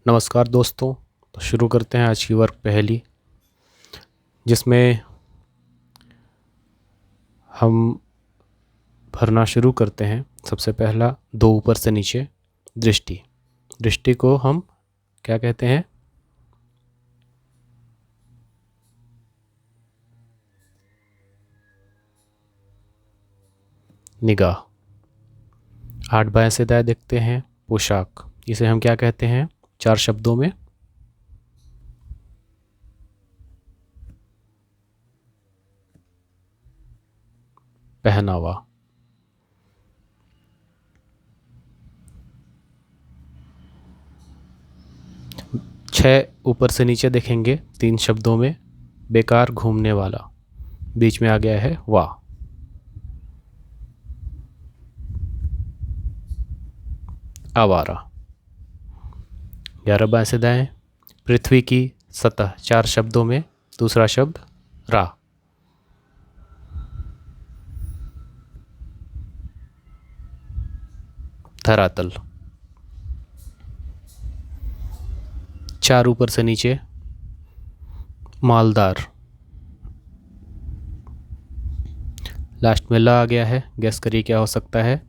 नमस्कार दोस्तों। तो शुरू करते हैं आज की वर्क पहेली, जिसमें हम भरना शुरू करते हैं। सबसे पहला दो ऊपर से नीचे दृष्टि। दृष्टि को हम क्या कहते हैं? निगाह। 8 बाएं से दाएं देखते हैं पोशाक। इसे हम क्या कहते हैं 4 शब्दों में? पहनावा। 6 ऊपर से नीचे देखेंगे 3 शब्दों में। बेकार घूमने वाला। बीच में आ गया है वाह। आवारा। 11 बाएं से दाएं पृथ्वी की सतह। 4 शब्दों में दूसरा शब्द रा। धरातल। 4 ऊपर से नीचे मालदार। लास्ट में ला आ गया है। गैस करिए क्या हो सकता है?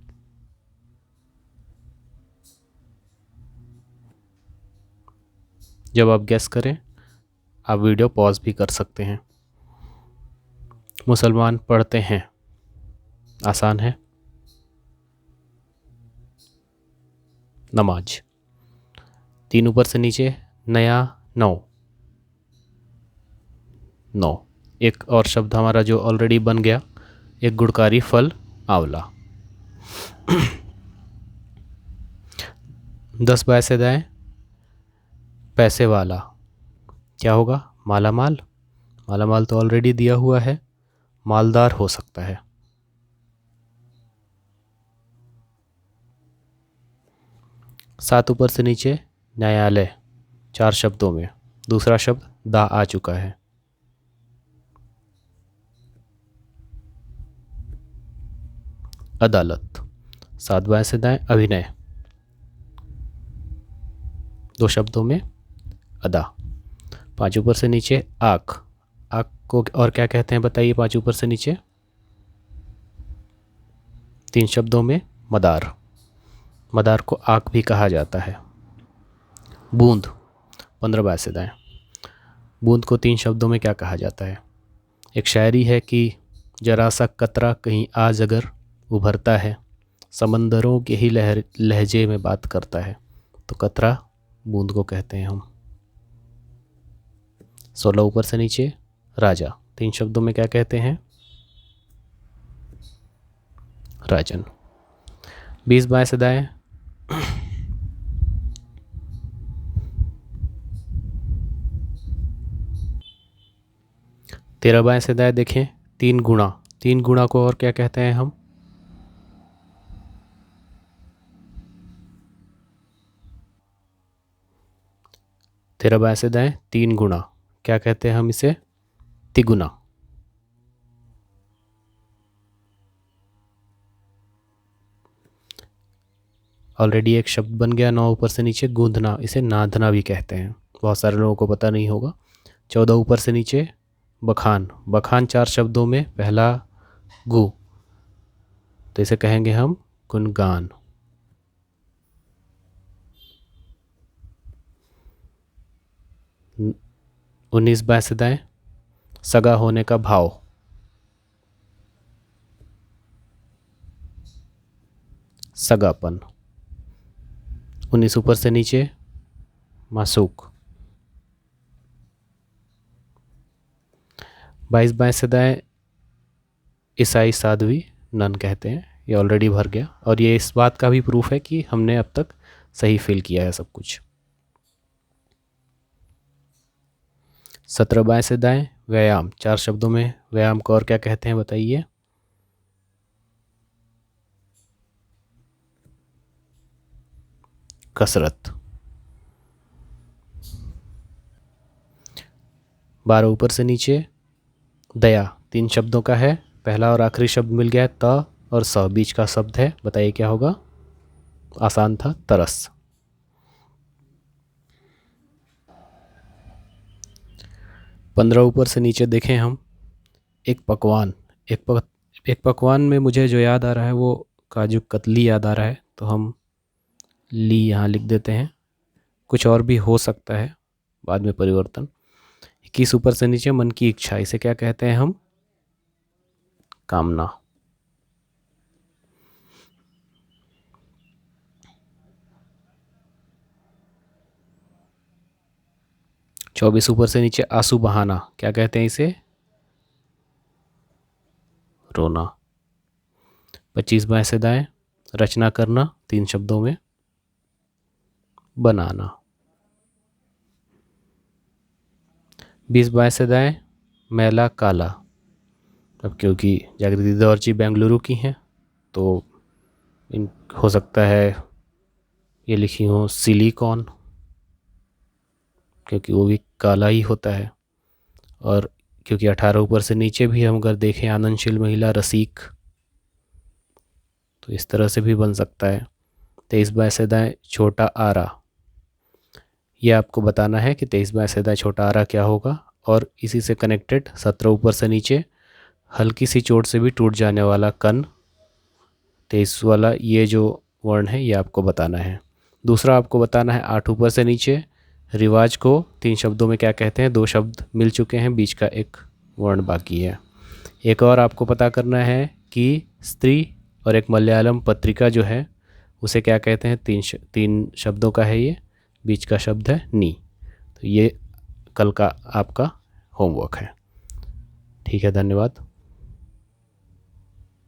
जब आप गैस करें आप वीडियो पॉज भी कर सकते हैं। मुसलमान पढ़ते हैं। आसान है। नमाज। 3 ऊपर से नीचे नया नौ। नौ। एक और शब्द हमारा जो ऑलरेडी बन गया, एक गुणकारी फल आंवला। 10 बाएं से दाएं पैसे वाला। क्या होगा? माला माल। माला माल तो ऑलरेडी दिया हुआ है। मालदार हो सकता है। 7 ऊपर से नीचे न्यायालय। 4 शब्दों में दूसरा शब्द दा आ चुका है। अदालत। 7 बाएं से दाएं अभिनय। 2 शब्दों में अदा। 5 ऊपर से नीचे आँख। आँख को और क्या कहते हैं बताइए? 5 ऊपर से नीचे 3 शब्दों में मदार। मदार को आँख भी कहा जाता है। बूंद। 15 बाएं से दाएं बूंद को 3 शब्दों में क्या कहा जाता है? एक शायरी है कि जरा सा कतरा कहीं आज अगर उभरता है, समंदरों के ही लहजे में बात करता है। तो कतरा बूंद को कहते हैं हम। 16 ऊपर से नीचे राजा। 3 शब्दों में क्या कहते हैं? राजन। 20 बाएं से दाएं 13 बाएं से दाएं देखें 3 गुणा। 3 गुणा को और क्या कहते हैं हम? तेरह बाएं से दाएं 3 गुणा क्या कहते हैं हम इसे? तिगुना। ऑलरेडी एक शब्द बन गया 9 ऊपर से नीचे गूंदना। इसे नादना भी कहते हैं। बहुत सारे लोगों को पता नहीं होगा। 14 ऊपर से नीचे बखान। बखान 4 शब्दों में पहला गु, तो इसे कहेंगे हम गुणगान। 19 बाएं से दाएं सगा होने का भाव। सगापन। 19 ऊपर से नीचे मासूक। 22 बाएं से दाएं ईसाई साध्वी नन कहते हैं। ये ऑलरेडी भर गया और ये इस बात का भी प्रूफ है कि हमने अब तक सही फिल किया है सब कुछ। 17 बाएं से दाएं व्यायाम। 4 शब्दों में व्यायाम को और क्या कहते हैं बताइए? कसरत। 12 ऊपर से नीचे दया। 3 शब्दों का है। पहला और आखिरी शब्द मिल गया है त और स, बीच का शब्द है। बताइए क्या होगा? आसान था, तरस। 15 ऊपर से नीचे देखें हम, एक पकवान। एक पकवान में मुझे जो याद आ रहा है वो काजू कतली याद आ रहा है, तो हम ली यहाँ लिख देते हैं। कुछ और भी हो सकता है बाद में परिवर्तन। 21 ऊपर से नीचे मन की इच्छा, इसे क्या कहते हैं हम? कामना। चौबीस ऊपर से नीचे आंसू बहाना, क्या कहते हैं इसे? रोना। 25 बाएं से दाएं रचना करना 3 शब्दों में, बनाना। 20 बाएं से दाएं मैला काला। अब क्योंकि जागृति दौर जी बेंगलुरु की हैं तो इन हो सकता है ये लिखी हो सिलिकॉन, क्योंकि वो भी काला ही होता है। और क्योंकि 18 ऊपर से नीचे भी हम अगर देखें आनंदशील महिला रसिक, तो इस तरह से भी बन सकता है। 23 बाएं से दाएं छोटा आरा, यह आपको बताना है कि 23 बाएं से दाएं छोटा आरा क्या होगा। और इसी से कनेक्टेड 17 ऊपर से नीचे हल्की सी चोट से भी टूट जाने वाला कन, 23 वाला ये जो वर्ण है ये आपको बताना है। दूसरा आपको बताना है 8 ऊपर से नीचे रिवाज को 3 शब्दों में क्या कहते हैं। 2 शब्द मिल चुके हैं, बीच का एक वर्ण बाकी है। एक और आपको पता करना है कि स्त्री और एक मलयालम पत्रिका जो है उसे क्या कहते हैं। 3 शब्दों का है ये, बीच का शब्द है नी। तो ये कल का आपका होमवर्क है। ठीक है, धन्यवाद।